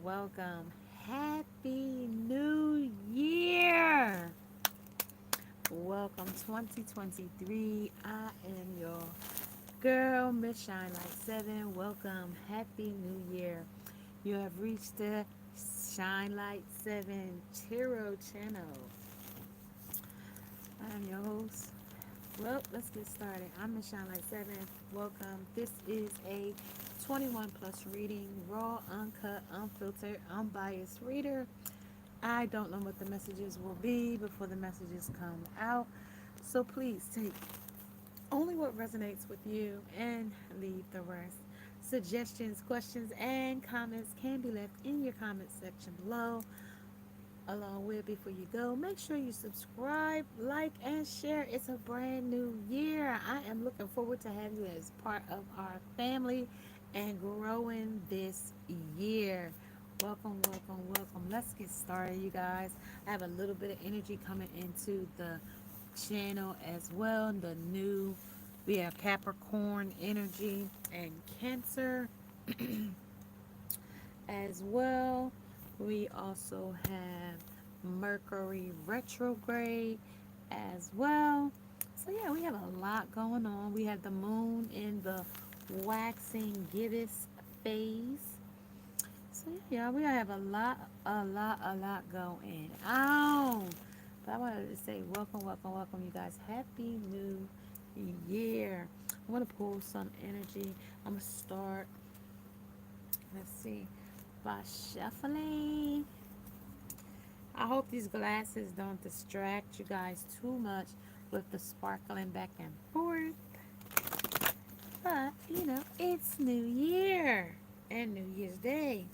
welcome. Happy New Year. Welcome 2023. I am your girl, Miss Shine Like 7. Welcome. Happy New Year. You have reached the Shine Light 7 Tarot channel. I am your host. Well, let's get started. I'm Miss Shine Light 7. Welcome. This is a 21 plus reading, raw, uncut, unfiltered, unbiased reader. I don't know what the messages will be before the messages come out. So please take only what resonates with you and leave the rest. Suggestions, questions, and comments can be left in your comment section below. Along with, before you go, make sure you subscribe, like, and share. It's a brand new year. I am looking forward to having you as part of our family and growing this year. Welcome, welcome, welcome. Let's get started, you guys. I have a little bit of energy coming into the channel as well. We have Capricorn energy and Cancer as well. We also have Mercury retrograde as well. So yeah, we have a lot going on. We have the moon in the waxing gibbous phase. So yeah, we have a lot going on. But I wanted to say welcome, welcome, welcome, you guys. Happy New Year. I'm gonna pull some energy. I'm gonna start. Let's see, by shuffling. I hope these glasses don't distract you guys too much with the sparkling back and forth. But, it's New Year and New Year's Day.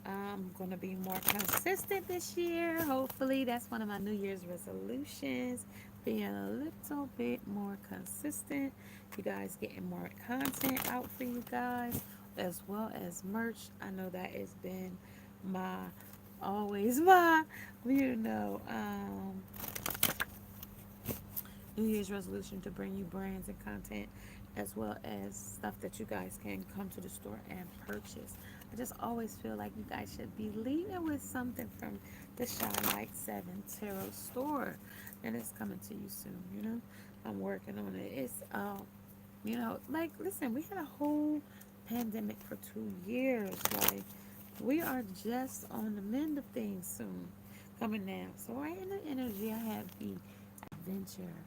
I'm going to be more consistent this year. Hopefully, that's one of my New Year's resolutions. Being a little bit more consistent. You guys getting more content out for you guys, as well as merch. I know that has been my always my you know um New Year's resolution, to bring you brands and content, as well as stuff that you guys can come to the store and purchase. I just always feel like you guys should be leaving with something from the Shine Light 7 Tarot store. And it's coming to you soon, I'm working on it. It's like, listen, we had a whole pandemic for 2 years. Like, we are just on the mend of things soon coming now. So right in the energy, I have the adventure.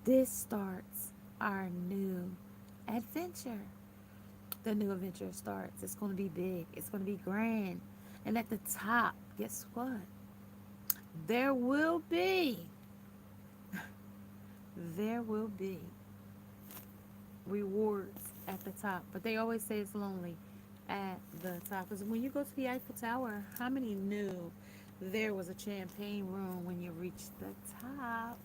This starts our new adventure. The new adventure starts. It's going to be big. It's going to be grand. And at the top, guess what? There will be, there will be rewards at the top. But they always say it's lonely at the top. Because when you go to the Eiffel Tower, how many knew there was a champagne room when you reach the top?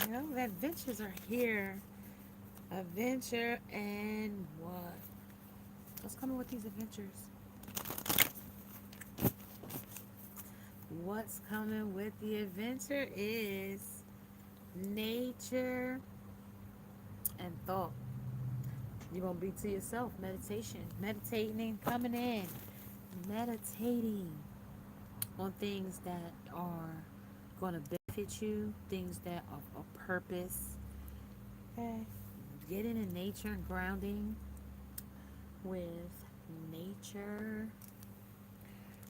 The adventures are here. Adventure and what? What's coming with these adventures? What's coming with the adventure is nature and thought. You're going to be to yourself. Meditation. Meditating, coming in. Meditating on things that are going to benefit you, things that are of purpose. Okay. Getting in nature and grounding with nature.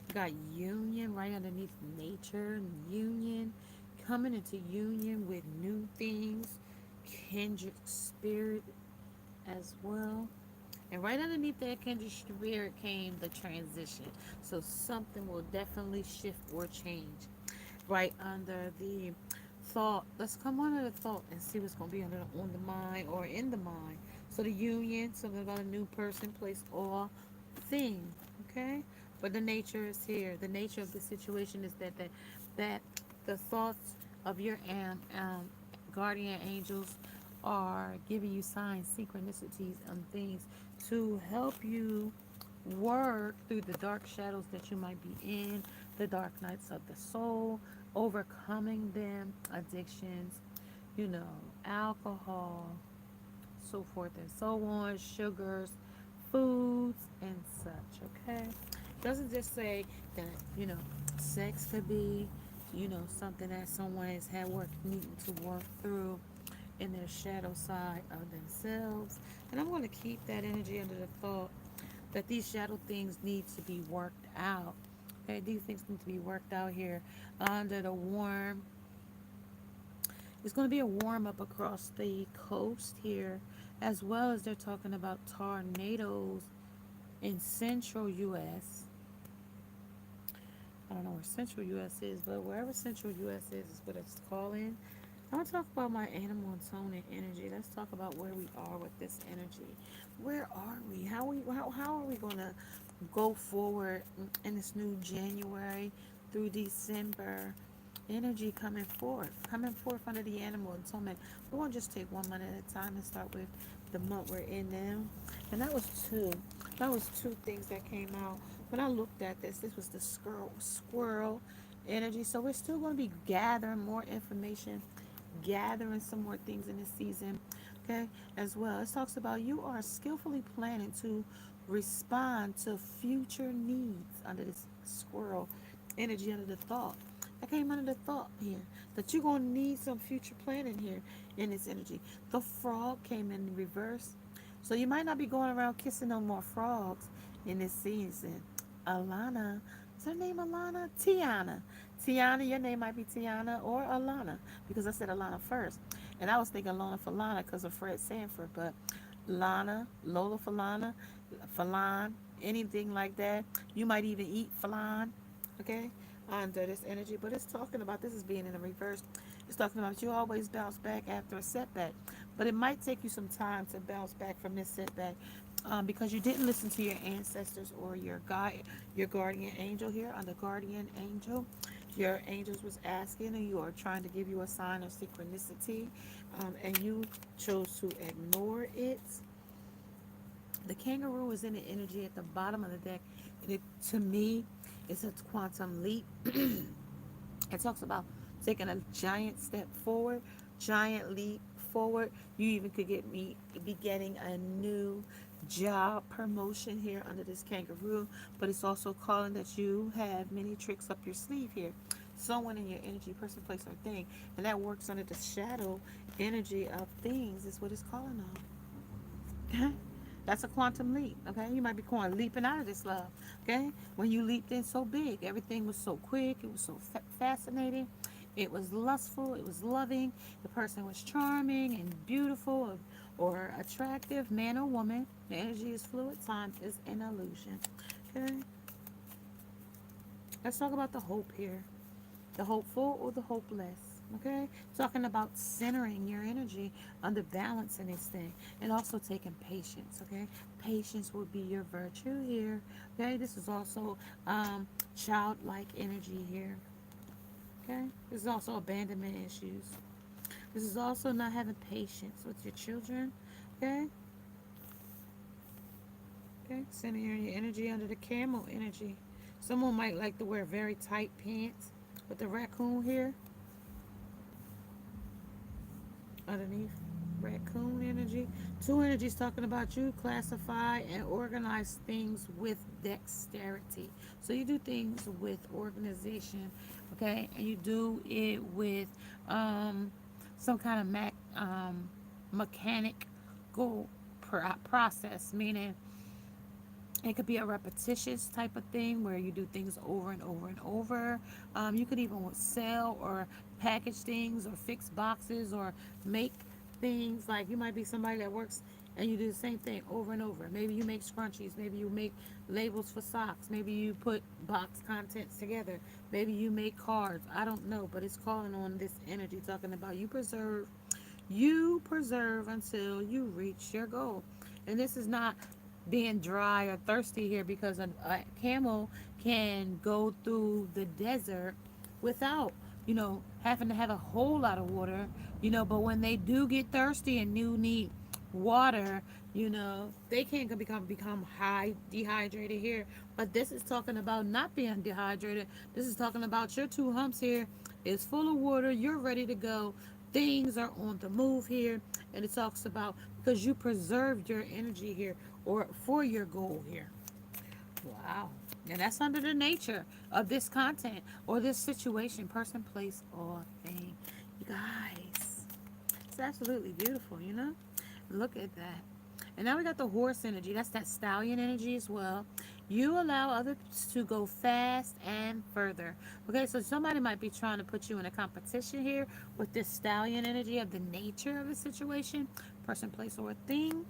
We got union right underneath nature. Union. Coming into union with new things. Kindred spirit as well. And right underneath that kindred spirit came the transition. So something will definitely shift or change. Right under the thought. Let's come under the thought and see what's going to be on the mind or in the mind. So the union, something about a new person, place, or thing. Okay? But the nature is here. The nature of the situation is that the thoughts of your guardian angels are giving you signs, synchronicities, and things to help you work through the dark shadows that you might be in, the dark nights of the soul, overcoming them, addictions, you know, alcohol, so forth and so on, sugars, foods, and such. Okay, doesn't just say that, sex could be, something that someone has had work needing to work through in their shadow side of themselves. And I'm going to keep that energy under the thought that these shadow things need to be worked out. Okay, these things need to be worked out here under the warm. It's going to be a warm up across the coast here, as well as they're talking about tornadoes in central U.S. I don't know where central U.S. is, but wherever central U.S. is what it's calling. I want to talk about my animal and tone and energy. Let's talk about where we are with this energy. Where are we? How are we going to go forward in this new January through December? Energy coming forth under the animal atonement. We're going to just take one month at a time and start with the month we're in now. And that was two. That was two things that came out. When I looked at this was the squirrel energy. So we're still going to be gathering more information, gathering some more things in this season. Okay, as well. It talks about you are skillfully planning to respond to future needs under this squirrel energy, under the thought. I came under the thought here that you're going to need some future planning here in this energy. The frog came in reverse. So you might not be going around kissing no more frogs in this season. Alana, is her name Alana? Tiana. Tiana, your name might be Tiana or Alana because I said Alana first. And I was thinking Lana Falana because of Fred Sanford, but Lana, Lola Falana, Falan, anything like that. You might even eat Falan, okay, under this energy. But it's talking about this is being in the reverse. It's talking about you always bounce back after a setback, but it might take you some time to bounce back from this setback. Because you didn't listen to your ancestors or your guide, your guardian angel here on the guardian angel. Your angels was asking, and you are trying to give you a sign of synchronicity, and you chose to ignore it. The kangaroo is in the energy at the bottom of the deck. And to me, it's a quantum leap. It talks about taking a giant step forward, giant leap forward. You even could be getting a new job promotion here under this kangaroo, but it's also calling that you have many tricks up your sleeve here. Someone in your energy, person, place, or thing, and that works under the shadow energy of things is what it's calling on. That's a quantum leap, okay? You might be going leaping out of this love, okay? When you leaped in so big, everything was so quick, it was so fascinating, it was lustful, it was loving, the person was charming and beautiful or attractive, man or woman. The energy is fluid, time is an illusion, okay? Let's talk about the hope here. The hopeful or the hopeless. Okay, talking about centering your energy under balance in this thing, and also taking patience. Okay, patience will be your virtue here. Okay, this is also childlike energy here. Okay, this is also abandonment issues. This is also not having patience with your children. Okay, okay, centering your energy under the camel energy. Someone might like to wear very tight pants with the raccoon here underneath. Raccoon energy. Two energies talking about you classify and organize things with dexterity. So you do things with organization, okay, and you do it with some kind of mechanical process, meaning it could be a repetitious type of thing where you do things over and over and over. You could even sell or package things or fix boxes or make things. Like you might be somebody that works and you do the same thing over and over. Maybe you make scrunchies. Maybe you make labels for socks. Maybe you put box contents together. Maybe you make cards. I don't know, but it's calling on this energy talking about you preserve until you reach your goal. And this is not being dry or thirsty here because a camel can go through the desert without, having to have a whole lot of water, but when they do get thirsty and do need water, they can't become high dehydrated here. But this is talking about not being dehydrated. This is talking about your two humps here is full of water. You're ready to go. Things are on the move here. And it talks about because you preserved your energy here or for your goal here. Wow. And that's under the nature of this content or this situation, person, place, or thing. You guys, it's absolutely beautiful, you know? Look at that. And now we got the horse energy. That's that stallion energy as well. You allow others to go fast and further. Okay, so somebody might be trying to put you in a competition here with this stallion energy of the nature of the situation, person, place, or thing.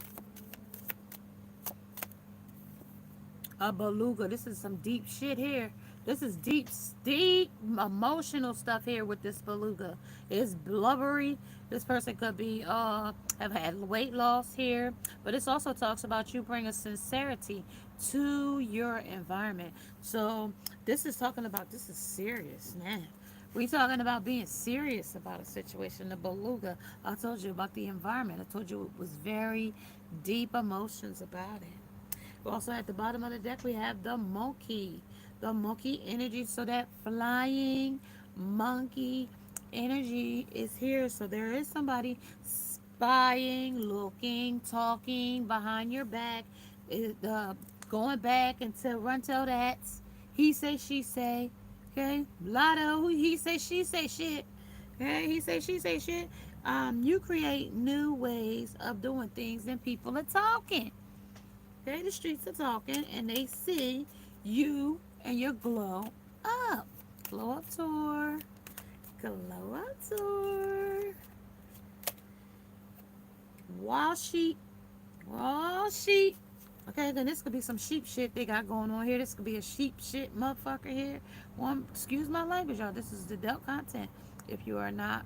A beluga. This is some deep shit here. This is deep, deep emotional stuff here with this beluga. It's blubbery. This person could be have had weight loss here, but this also talks about you bringing sincerity to your environment. So this is talking about this is serious, man. We talking about being serious about a situation. The beluga. I told you about the environment. I told you it was very deep emotions about it. Also at the bottom of the deck, we have the monkey. The monkey energy. So that flying monkey energy is here. So there is somebody spying, looking, talking behind your back, going back into run tell that. He say, she say. Okay, Lotto, he say, she say shit. Okay, he say, she say shit. You create new ways of doing things, and people are talking. Okay, the streets are talking and they see you and your glow up. Glow up tour. Glow up tour. Wild sheep. Wild sheep. Okay, then this could be some sheep shit they got going on here. This could be a sheep shit motherfucker here. Excuse my language, y'all. This is adult content. If you are not,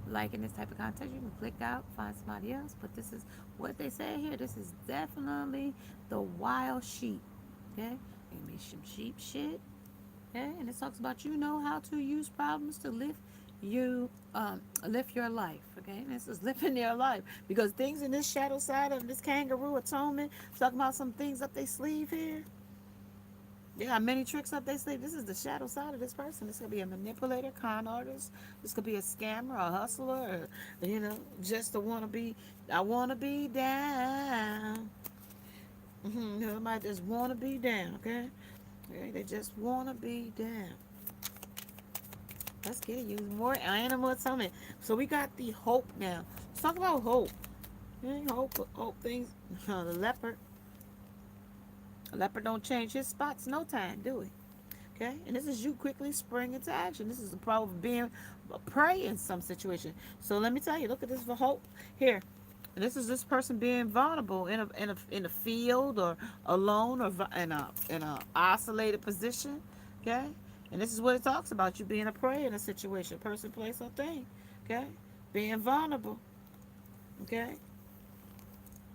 liking this type of content, you can click out, find somebody else. But this is what they say here. This is definitely the wild sheep. Okay, maybe some sheep shit. Okay, and it talks about you know how to use problems to lift your life. Okay, and this is living their life because things in this shadow side of this kangaroo atonement talking about some things up their sleeve here. They got many tricks up their sleeve. This is the shadow side of this person. This could be a manipulator, con artist. This could be a scammer, a hustler, or just a wanna be. I wanna be down. Somebody just wanna be down. Okay, they just wanna be down. Let's get it. Use more animal atonement. So we got the hope now. Let's talk about hope. Hope things. The leopard. A leopard don't change his spots no time, do he? Okay, and this is you quickly spring into action. This is the problem of being a prey in some situation. So let me tell you, look at this for hope here. And this is this person being vulnerable in a field or alone or in a isolated position. Okay, and this is what it talks about: you being a prey in a situation, person, place, or thing. Okay, being vulnerable. Okay,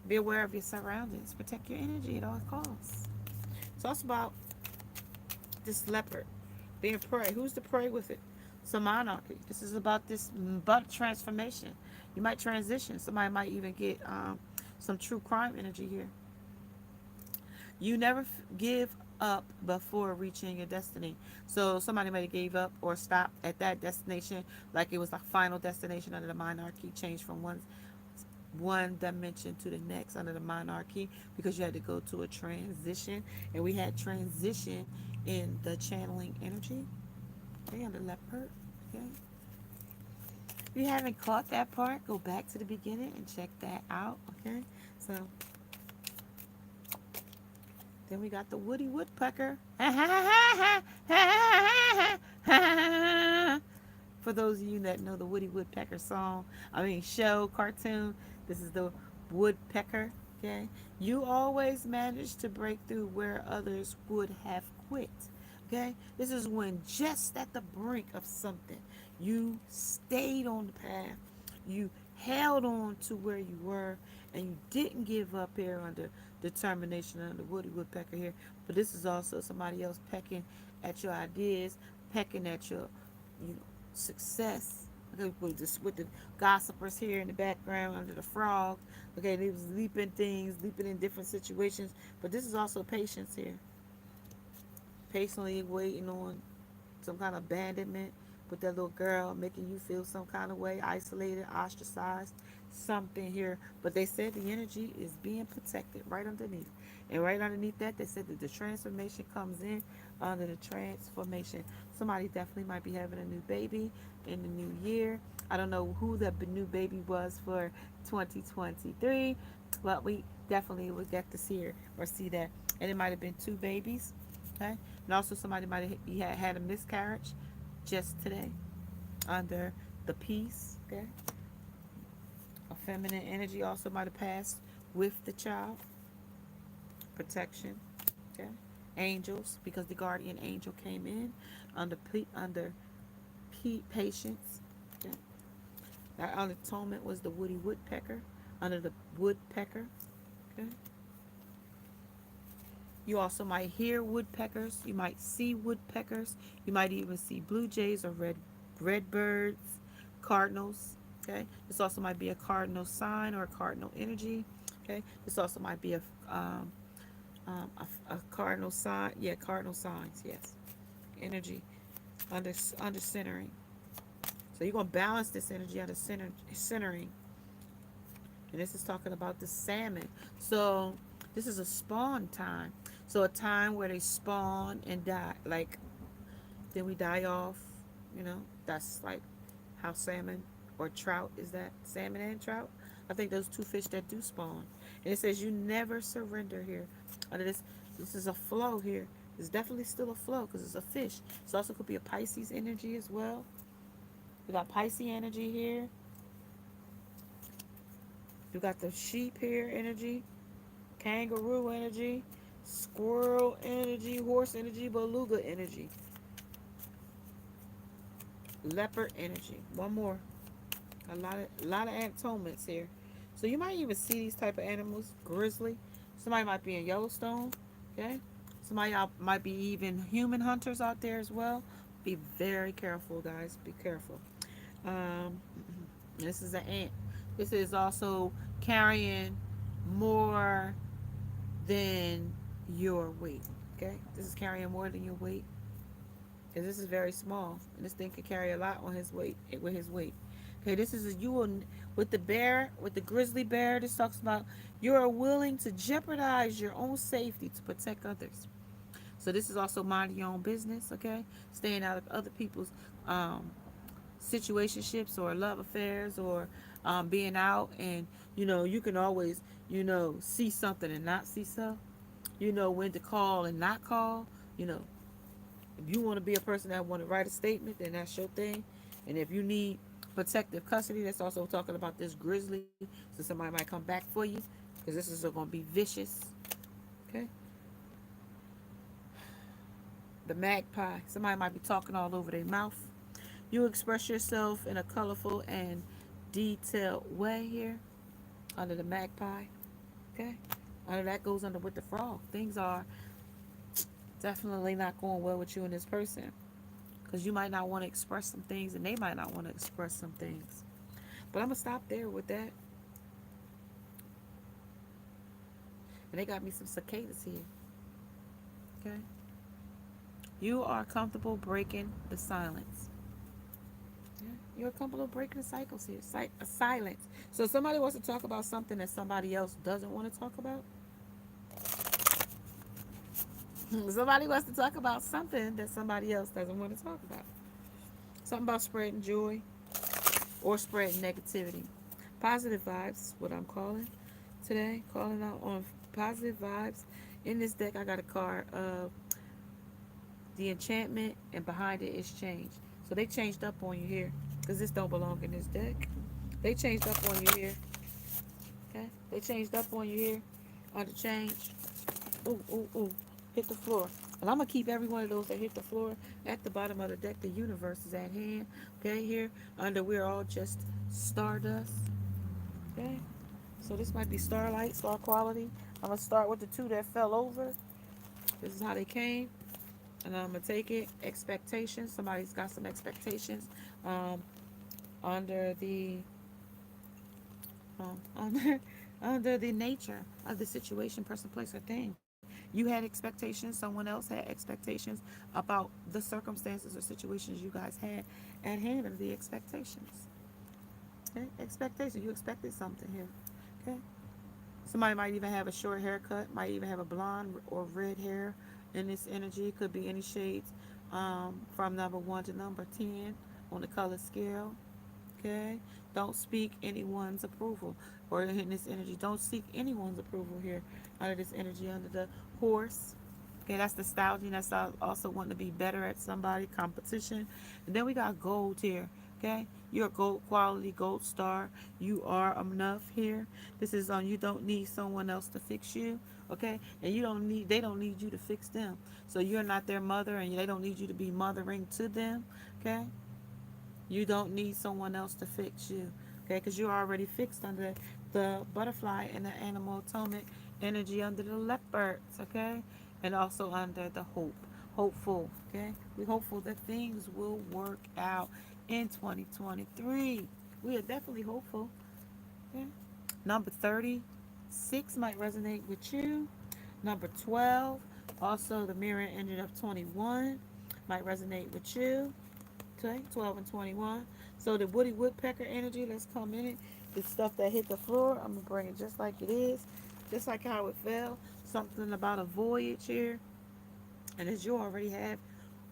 be aware of your surroundings. Protect your energy at all costs. It talks about this leopard being prey. Who's the prey with it? Some monarchy. This is about this about transformation. You might transition. Somebody might even get some true crime energy here. You never give up before reaching your destiny. So somebody might have gave up or stopped at that destination, like it was the final destination under the monarchy, changed from one dimension to the next under the monarchy because you had to go to a transition, and we had transition in the channeling energy. Okay, under leopard. Okay. If you haven't caught that part, go back to the beginning and check that out. Okay, so then we got the Woody Woodpecker. For those of you that know the Woody Woodpecker show, cartoon, this is the woodpecker. Okay, you always manage to break through where others would have quit. Okay, this is when just at the brink of something, you stayed on the path, you held on to where you were, and you didn't give up here under determination under Woody Woodpecker here. But this is also somebody else pecking at your ideas, pecking at your, success. Okay, with the gossipers here in the background under the frog. Okay, they was leaping in different situations. But this is also patience here. Patiently waiting on some kind of abandonment with that little girl, making you feel some kind of way, isolated, ostracized. something here, but they said the energy is being protected right underneath. And right underneath that, they said that the transformation comes in under the transformation. Somebody definitely might be having a new baby in the new year. I don't know who the new baby was for 2023, but we definitely would get to see her or see that. And it might have been two babies, okay? And also somebody might have had a miscarriage just today under the peace, okay? A feminine energy also might have passed with the child. Protection, okay? Angels, because the guardian angel came in under patience. Okay? That atonement was the woody woodpecker, under the woodpecker. Okay? You also might hear woodpeckers. You might see woodpeckers. You might even see blue jays or red birds, cardinals. Okay. This also might be a cardinal sign or a cardinal energy. Okay. This also might be a cardinal sign. Yeah, cardinal signs. Yes, energy under centering. So you're gonna balance this energy under centering. And this is talking about the salmon. So this is a spawn time. So a time where they spawn and die. Like, then we die off. That's like how salmon or trout is that. Salmon and trout. I think those two fish that do spawn. And it says you never surrender here. Under this is a flow here. It's definitely still a flow because it's a fish. So also could be a Pisces energy as well. We got Pisces energy here. You got the sheep here energy, kangaroo energy, squirrel energy, horse energy, beluga energy, leopard energy. One more. A lot of atonements here. So you might even see these type of animals. Grizzly. Somebody might be in Yellowstone. Okay. Somebody out might be even human hunters out there as well. Be very careful, guys. Be careful. Um, this is an ant. This is also carrying more than your weight. Okay, this is carrying more than your weight because this is very small, and this thing can carry a lot on his weight with his weight. Okay, this is you will with the bear, with the grizzly bear. This talks about you are willing to jeopardize your own safety to protect others. So this is also mind your own business. Okay, staying out of other people's um, situationships or love affairs or being out, and you can always see something and not see stuff. You know when to call and not call. You know, if you want to be a person that want to write a statement, then that's your thing. And if you need protective custody, that's also talking about this grizzly. So somebody might come back for you because this is going to be vicious. Okay. The magpie. Somebody might be talking all over their mouth. You express yourself in a colorful and detailed way here under the magpie. Okay. Under that goes under with the frog. Things are definitely not going well with you and this person because you might not want to express some things and they might not want to express some things. But I'm gonna stop there with that. And they got me some cicadas here. Okay. You are comfortable breaking the silence. Yeah. You're comfortable breaking the cycles here. Silence. So if somebody wants to talk about something that somebody else doesn't want to talk about. Somebody wants to talk about something that somebody else doesn't want to talk about. Something about spreading joy or spreading negativity. Positive vibes, what I'm calling today. Calling out on positive vibes. In this deck, I got a card of the enchantment, and behind it is change. So they changed up on you here because this don't belong in this deck. They changed up on you here. Okay? They changed up on you here on the change. Ooh, ooh, ooh. Hit the floor. And I'm going to keep every one of those that hit the floor at the bottom of the deck. The universe is at hand. Okay, here under we're all just stardust. Okay, so this might be starlight, star quality. I'm going to start with the two that fell over. This is how they came. And I'm going to take it. Expectations. Somebody's got some expectations um, under the under under the nature of the situation, person, place, or thing. You had expectations. Someone else had expectations about the circumstances or situations you guys had at hand of the expectations. Okay, expectation. You expected something here. Okay. Somebody might even have a short haircut, might even have a blonde or red hair in this energy. It could be any shades from number 1 to number 10 on the color scale. Okay. Don't speak anyone's approval. Or in this energy, don't seek anyone's approval here under this energy, under the horse. Okay, that's nostalgia. That's also wanting to be better at somebody, competition. And then we got gold here. Okay, you're a gold quality, gold star. You are enough here. This is on. You don't need someone else to fix you. Okay, and you don't need. They don't need you to fix them. So you're not their mother, and they don't need you to be mothering to them. Okay, you don't need someone else to fix you. Okay, because you're already fixed under the butterfly and the animal atomic energy under the leopards. Okay, and also under the hope. Hopeful. Okay, we're hopeful that things will work out in 2023. We are definitely hopeful. Okay, number 36 might resonate with you. Number 12, also the mirror energy of 21 might resonate with you. Okay, 12 and 21. So the Woody Woodpecker energy, let's come in it. The stuff that hit the floor, I'm going to bring it just like it is. Just like how it fell. Something about a voyage here. And as you already have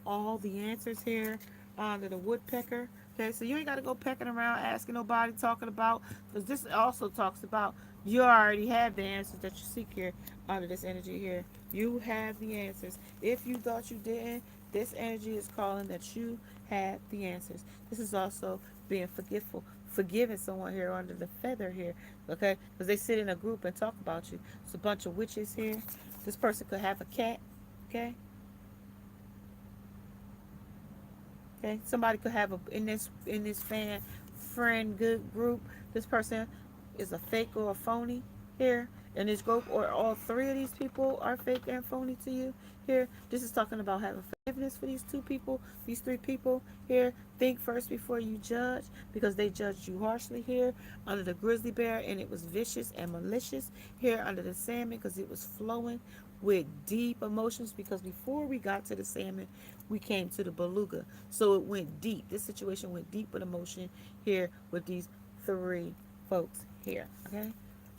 all the answers here under the woodpecker. Okay, so you ain't got to go pecking around asking nobody, talking about, because this also talks about you already have the answers that you seek here under this energy here. You have the answers. If you thought you didn't, this energy is calling that you have the answers. This is also being forgiveful, forgiving someone here under the feather here, okay? Because they sit in a group and talk about you. It's a bunch of witches here. This person could have a cat, okay? Okay, somebody could have a in this fan friend good group. This person is a fake or a phony here in this group, or all three of these people are fake and phony to you here. This is talking about having forgiveness for these two people, these three people here. Think first before you judge, because they judged you harshly here under the grizzly bear, and it was vicious and malicious here under the salmon because it was flowing with deep emotions, because before we got to the salmon we came to the beluga, so it went deep. This situation went deep with emotion here with these three folks here. Okay,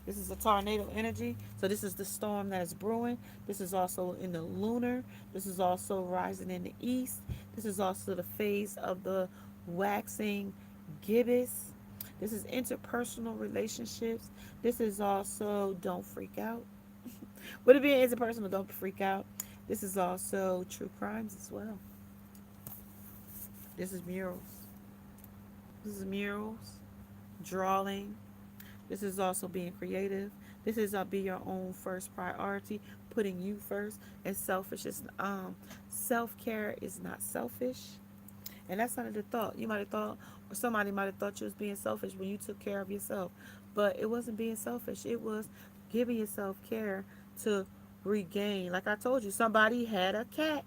this is a tornado energy, so this is the storm that is brewing. This is also in the lunar. This is also rising in the east. This is also the phase of the waxing gibbous. This is interpersonal relationships. This is also don't freak out. With it being interpersonal, don't freak out. This is also true crimes as well. This is murals. This is murals, drawing. This is also being creative. This is be your own first priority, putting you first. And selfish is self care is not selfish. And that's not the thought. You might have thought, or somebody might have thought you was being selfish when you took care of yourself. But it wasn't being selfish. It was giving yourself care to regain. Like I told you, somebody had a cat.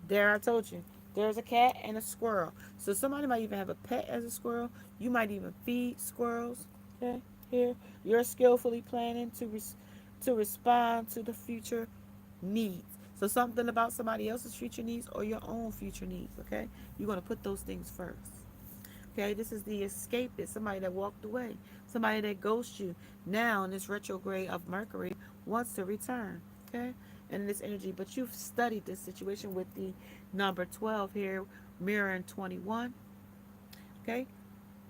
There, I told you. There's a cat and a squirrel. So somebody might even have a pet as a squirrel. You might even feed squirrels. Okay, here you're skillfully planning to respond to the future needs. So something about somebody else's future needs or your own future needs. Okay, you're gonna put those things first. Okay, this is the escapist, somebody that walked away, somebody that ghosts you. Now in this retrograde of Mercury wants to return. Okay, and this energy, but you've studied this situation with the number 12 here, mirroring 21. Okay,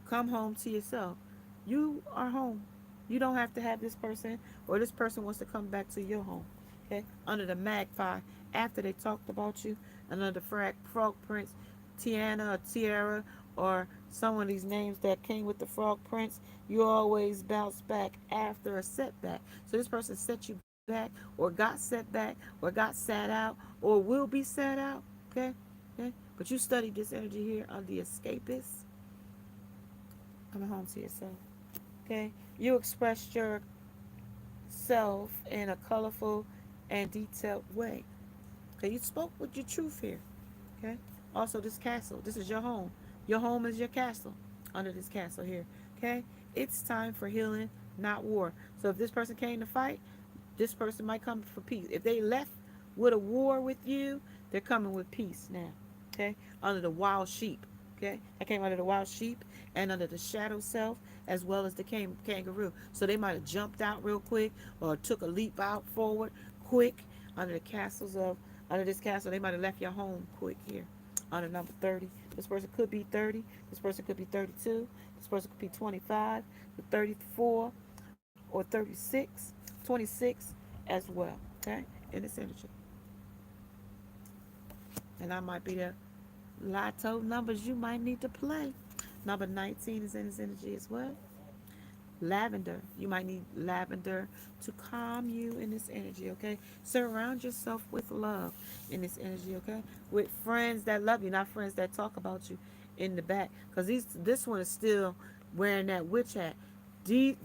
come home to yourself. You are home. You don't have to have this person, or this person wants to come back to your home. Okay, under the magpie, after they talked about you, and under the frog prince, Tiana or Tiara, or some of these names that came with the frog prince, you always bounce back after a setback. So this person set you back, or got set back, or got sat out, or will be sat out. Okay, okay. But you studied this energy here on the escapist. Come home to yourself. Okay, you expressed yourself in a colorful and detailed way. Okay, you spoke with your truth here. Okay, also this castle, this is your home. Your home is your castle under this castle here. Okay, it's time for healing, not war. So if this person came to fight, this person might come for peace. If they left with a war with you, they're coming with peace now. Okay, under the wild sheep. Okay, I came under the wild sheep, and under the shadow self, as well as the kangaroo. So they might have jumped out real quick or took a leap out forward quick under the castles of under this castle. They might have left your home quick here. Under number 30. This person could be 30. This person could be 32. This person could be 25, 34, or 36, 26 as well. Okay? In this energy. And that might be the lotto numbers you might need to play. Number 19 is in this energy as well. Lavender. You might need lavender to calm you in this energy, okay? Surround yourself with love in this energy, okay? With friends that love you, not friends that talk about you in the back. Because this one is still wearing that witch hat. You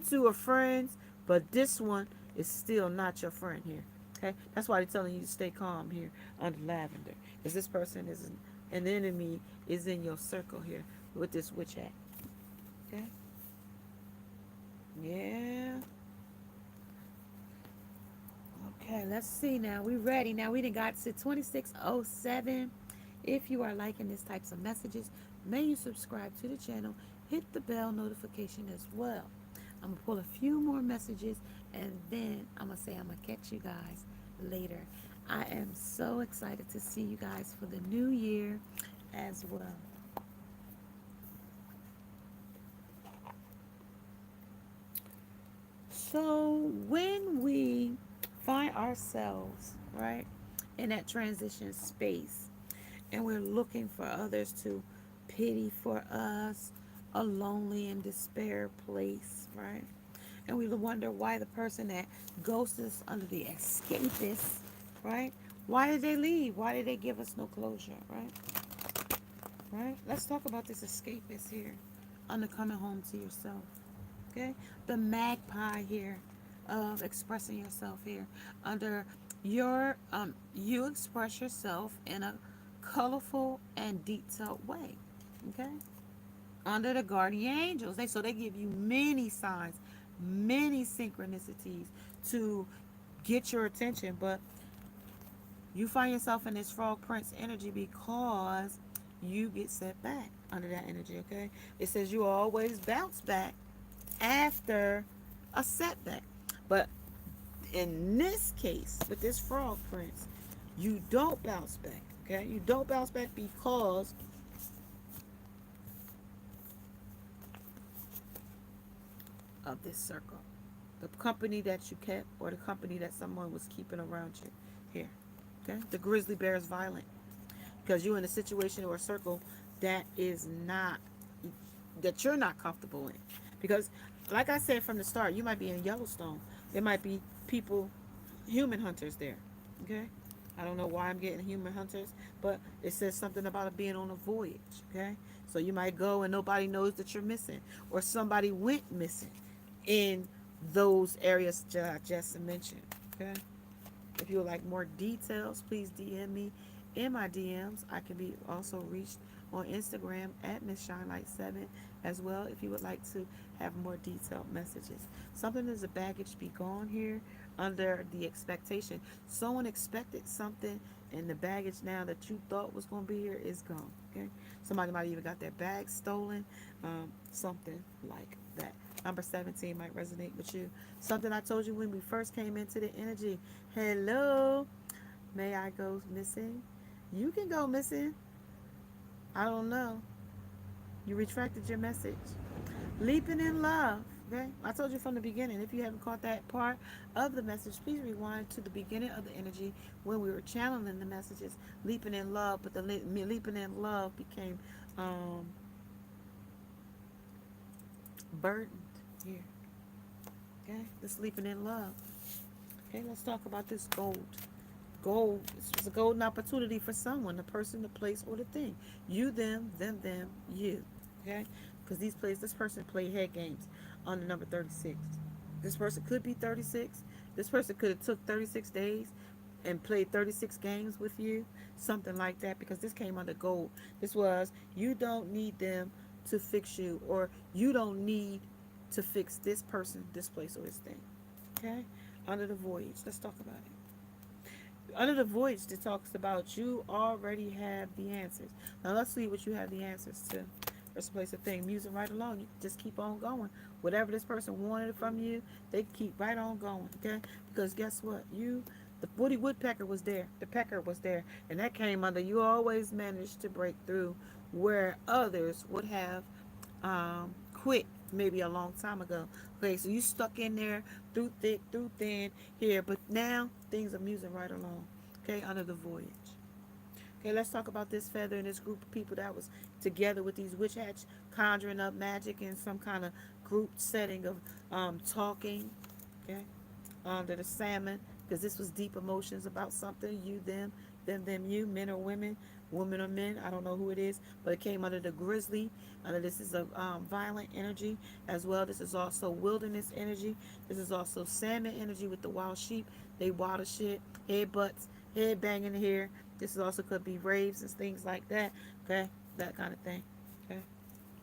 two are friends, but this one is still not your friend here. Okay? That's why they're telling you to stay calm here under lavender. Because this person is an enemy is in your circle here with this witch hat. Okay? Yeah. Okay, let's see now. We ready. Now we done got to 2607. If you are liking these types of messages, may you subscribe to the channel. Hit the bell notification as well. I'm going to pull a few more messages and then I'm going to say I'm going to catch you guys later. I am so excited to see you guys for the new year as well. So when we find ourselves, right, in that transition space and we're looking for others to pity for us, a lonely and despair place, right? And we wonder why the person that ghosts us under the escapist, right? Why did they leave? Why did they give us no closure, right? Right? Let's talk about this escapist here under coming home to yourself. Okay? The magpie here of expressing yourself here under your you express yourself in a colorful and detailed way. Okay? Under the guardian angels. They give you many signs, many synchronicities to get your attention, but you find yourself in this frog prince energy because you get set back under that energy, okay? It says you always bounce back after a setback. But in this case, with this frog prince, you don't bounce back, okay? You don't bounce back because of this circle. The company that you kept or the company that someone was keeping around you here. Okay? The grizzly bear is violent because you're in a situation or a circle that is not, that you're not comfortable in. Because, like I said from the start, you might be in Yellowstone. There might be people, human hunters there. Okay? I don't know why I'm getting human hunters, but it says something about it being on a voyage. Okay? So you might go and nobody knows that you're missing, or somebody went missing in those areas that I just mentioned. Okay? If you would like more details, please DM me in my DMs. I can be also reached on Instagram at Miss Shine7 as well if you would like to have more detailed messages. Something is a baggage be gone here under the expectation. Someone expected something and the baggage now that you thought was going to be here is gone. Okay? Somebody might even got their bag stolen. Something like that. Number 17 might resonate with you. Something I told you when we first came into the energy. Hello. May I go missing? You can go missing. I don't know. You retracted your message. Leaping in love. Okay? I told you from the beginning. If you haven't caught that part of the message, please rewind to the beginning of the energy when we were channeling the messages. Leaping in love. But the leaping in love became burdened here. Okay? The sleeping in love. Okay? Let's talk about this gold. Gold. It's a golden opportunity for someone, the person, the place, or the thing. You, them, you. Okay? Because this person played head games on the number 36. This person could be 36. This person could have took 36 days and played 36 games with you. Something like that. Because this came under gold. This was, you don't need them to fix you. Or you don't need to fix this person, this place, or this thing. Okay? Under the voyage. Let's talk about it. Under the voyage, it talks about you already have the answers. Now let's see what you have the answers to. First place of thing, musing right along. You just keep on going. Whatever this person wanted from you, they keep right on going. Okay? Because guess what? The woody woodpecker was there. The pecker was there. And that came under you always managed to break through where others would have quit maybe a long time ago. Okay, so you stuck in there through thick, through thin here, but now things are musing right along. Okay, under the voyage. Okay, let's talk about this feather and this group of people that was together with these witch hats conjuring up magic in some kind of group setting of talking. Okay, under the salmon, because this was deep emotions about something. You, them, you, men or women, women or men. I don't know who it is, but it came under the grizzly. Under this is a violent energy as well. This is also wilderness energy. This is also salmon energy with the wild sheep. They water shit, head butts, head banging here. This is also could be raves and things like that. Okay, that kind of thing. Okay.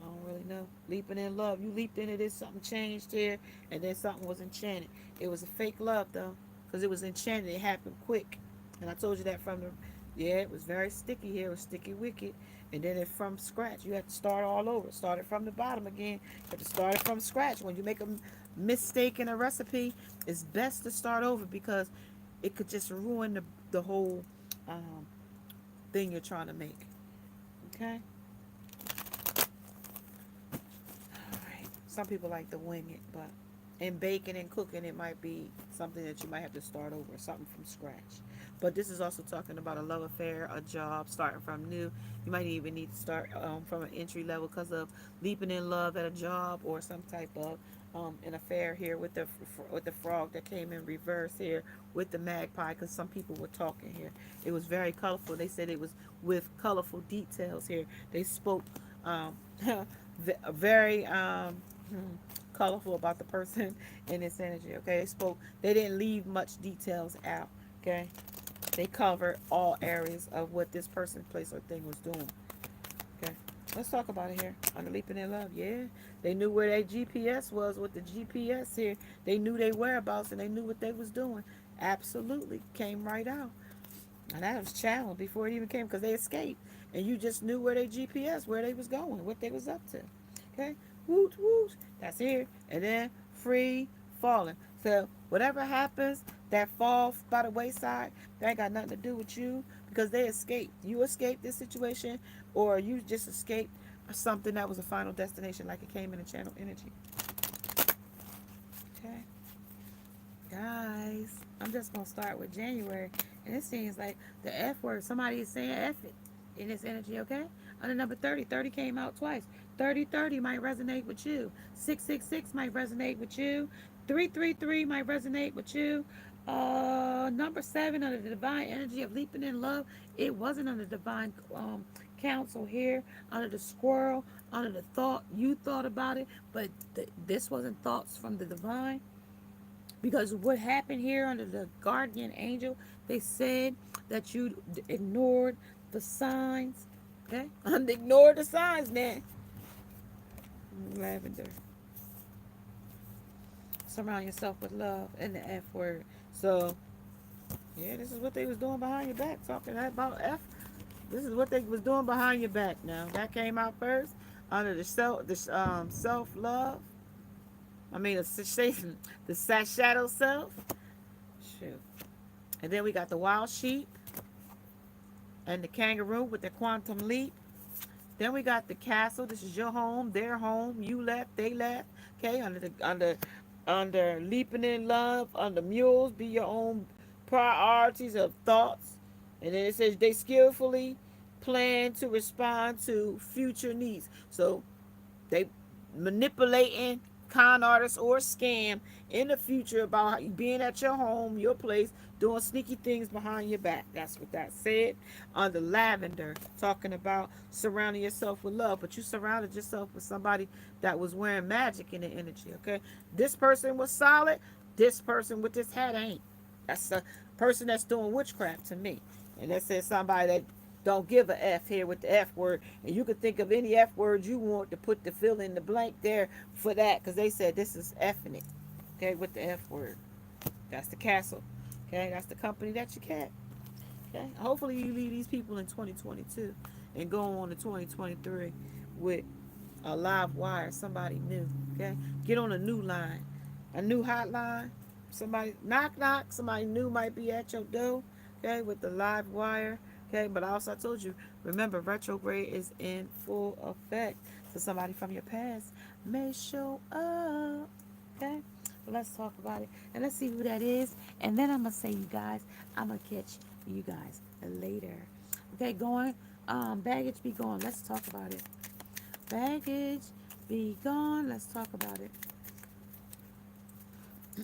I don't really know. Leaping in love. You leaped into this, something changed here, and then something was enchanted. It was a fake love, though, because it was enchanted. It happened quick. And I told you that from the, yeah, it was very sticky here. It was sticky wicked. And then it from scratch. You have to start all over. Start it from the bottom again. You have to start it from scratch. When you make a mistake in a recipe, it's best to start over because it could just ruin the whole thing you're trying to make. Okay? Alright. Some people like to wing it, but in baking and cooking, it might be something that you might have to start over, something from scratch. But this is also talking about a love affair, a job, starting from new. You might even need to start from an entry level because of leaping in love at a job or some type of an affair here with the frog that came in reverse here with the magpie because some people were talking here. It was very colorful. They said it was with colorful details here. They spoke very colorful about the person and its energy. Okay, they spoke. They didn't leave much details out. Okay, they covered all areas of what this person, place, or thing was doing. Okay, let's talk about it here. On the leaping in love, yeah, they knew where their GPS was with the GPS here. They knew their whereabouts and they knew what they was doing. Absolutely, came right out. And that was challenged before it even came because they escaped. And you just knew where their GPS, where they was going, what they was up to. Okay? Woot woot. That's here. And then free falling. So whatever happens, that fall by the wayside, that ain't got nothing to do with you because they escaped. You escaped this situation or you just escaped something that was a final destination like it came in a channel energy. Okay? Guys, I'm just going to start with January. And it seems like the F word, somebody is saying F it in this energy, okay? On the number 30, 30 came out twice. 3030 might resonate with you. 666 might resonate with you. 333 might resonate with you. Number 7 under the divine energy of leaping in love. It wasn't under divine counsel here. Under the squirrel, under the thought. You thought about it, but this wasn't thoughts from the divine. Because what happened here under the guardian angel, they said that you ignored the signs. Okay? Ignore the signs, man. Lavender. Surround yourself with love and the F word. So, yeah, this is what they was doing behind your back. Talking about F. This is what they was doing behind your back now. That came out first. Under the self-love. I mean, the shadow self. Shoot. And then we got the wild sheep and the kangaroo with the quantum leap. Then we got the castle. This is your home, their home. You left, they left. Okay, under leaping in love, under mules, be your own priorities of thoughts. And then it says they skillfully plan to respond to future needs. So they manipulating con artists or scam in the future about being at your home, your place, doing sneaky things behind your back. That's what that said. On the lavender, talking about surrounding yourself with love, but you surrounded yourself with somebody that was wearing magic in the energy. Okay, this person was solid. This person with this hat ain't. That's a person that's doing witchcraft to me. And that says somebody that don't give a F here with the F word. And you can think of any F word you want to put the fill in the blank there for that. Because they said this is Fing it. Okay, with the F word. That's the castle. Okay, that's the company that you kept. Okay, hopefully you leave these people in 2022 and go on to 2023 with a live wire, somebody new. Okay, get on a new line, a new hotline. Somebody knock knock. Somebody new might be at your door. Okay, with the live wire. Okay, but also I told you, remember retrograde is in full effect. So somebody from your past may show up. Okay, but let's talk about it and let's see who that is. And then I'm gonna say, you guys, I'm gonna catch you guys later. Okay, going. Baggage be gone. Let's talk about it. Baggage be gone. Let's talk about it.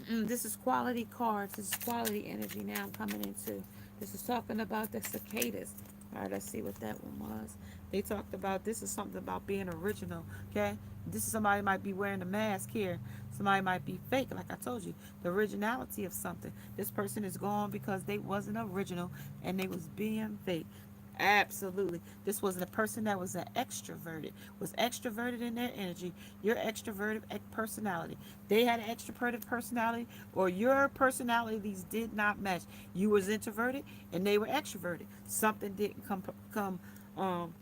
This is quality cards. This is quality energy now I'm coming into. This is talking about the cicadas. All right, let's see what that one was. They talked about this is something about being original. Okay, this is somebody might be wearing a mask here. Somebody might be fake, like I told you. The originality of something. This person is gone because they wasn't original and they was being fake. Absolutely. This was a person that was an extroverted, was extroverted in their energy. Your extroverted personality. They had an extroverted personality, or your personalities did not match. You was introverted and they were extroverted. Something didn't come um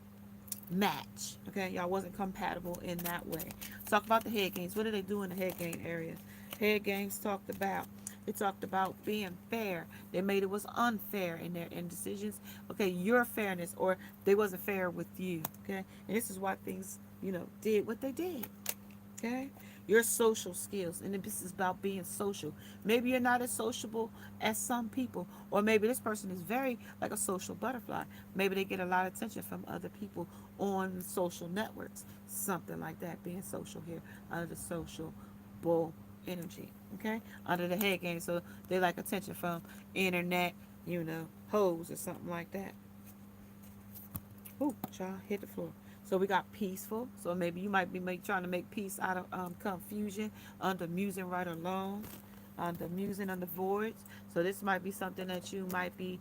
match. Okay, y'all wasn't compatible in that way. Let's talk about the head games. What did they do in the head game area? Head games talked about. They talked about being fair. They made it was unfair in their in decisions. Okay, your fairness, or they wasn't fair with you. Okay, and this is why things did what they did. Okay, your social skills, and this is about being social. Maybe you're not as sociable as some people, or maybe this person is very like a social butterfly. Maybe they get a lot of attention from other people on social networks, something like that. Being social here under the social bull energy. Okay, under the head game, so they like attention from internet, hoes or something like that. Ooh, child, hit the floor. So we got peaceful. So maybe you might be trying to make peace out of confusion under musing right along, under musing under voids. So this might be something that you might be,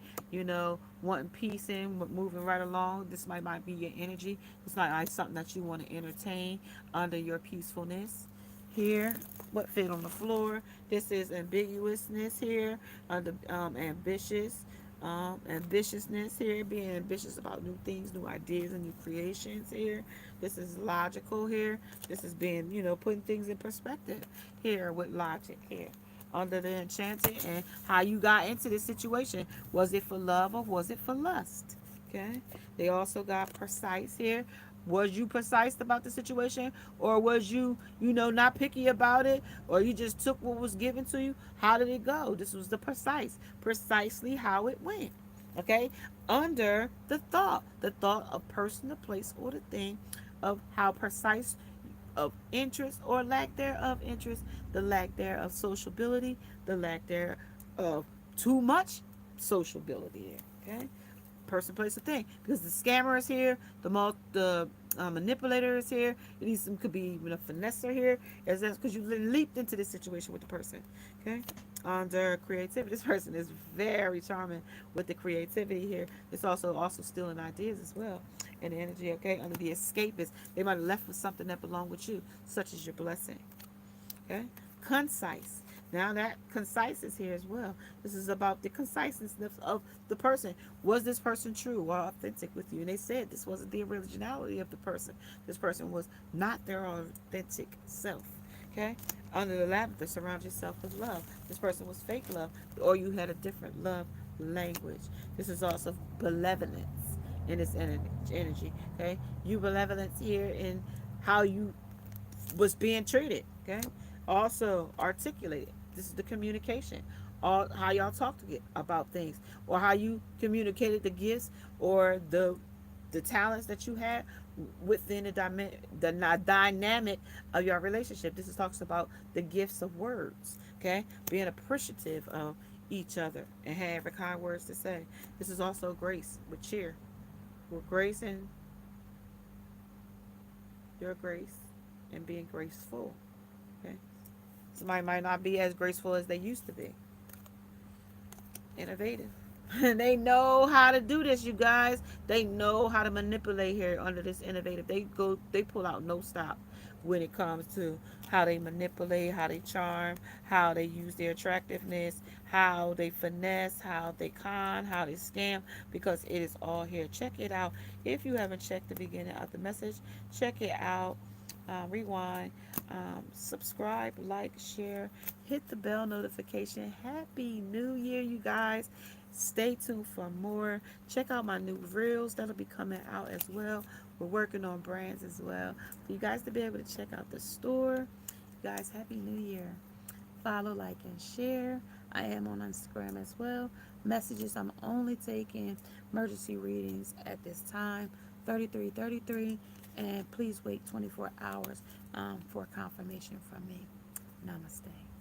wanting peace in, moving right along. This might be your energy. It's not like something that you want to entertain under your peacefulness. Here, what fit on the floor? This is ambiguousness here under ambitious ambitiousness here, being ambitious about new things, new ideas, and new creations here. This is logical here. This is being, putting things in perspective here with logic here. Under the enchanted, and how you got into this situation. Was it for love or was it for lust? Okay. They also got precise here. Was you precise about the situation, or was you, not picky about it, or you just took what was given to you? How did it go? This was the precisely how it went. Okay, under the thought of person, the place, or the thing, of how precise of interest or lack thereof interest, the lack there of sociability, the lack there of too much sociability. Okay, person, place, or thing. Because the scammer is here, the manipulator is here. It needs some could be even a finesser here, as that's because you leaped into this situation with the person. Okay, under creativity, this person is very charming with the creativity here. It's also stealing ideas as well, and the energy. Okay, under the escapist, they might have left with something that belonged with you, such as your blessing. Okay, concise. Now that concise is here as well. This is about the conciseness of the person. Was this person true or authentic with you? And they said this wasn't the originality of the person. This person was not their authentic self. Okay, under the lavender, surround yourself with love. This person was fake love, or you had a different love language. This is also benevolence in this energy. Okay, you benevolence here in how you was being treated. Okay, also articulated. This is the communication. All how y'all talk to get about things, or how you communicated the gifts or the talents that you had within the dynamic of your relationship. This is talks about the gifts of words. Okay, being appreciative of each other and having kind words to say. This is also grace with cheer, with grace and your grace and being graceful. Okay, somebody might not be as graceful as they used to be. Innovative. They know how to do this, you guys. They know how to manipulate here under this innovative. They pull out no stop when it comes to how they manipulate, how they charm, how they use their attractiveness, how they finesse, how they con, how they scam, because it is all here. Check it out. If you haven't checked the beginning of the message, check it out rewind, subscribe, like, share, hit the bell notification. Happy New Year, you guys. Stay tuned for more. Check out my new reels that'll be coming out as well. We're working on brands as well for you guys to be able to check out the store. You guys, Happy New Year. Follow, like, and share. I am on Instagram as well. Messages, I'm only taking emergency readings at this time, 3333, and please wait 24 hours for confirmation from me. Namaste.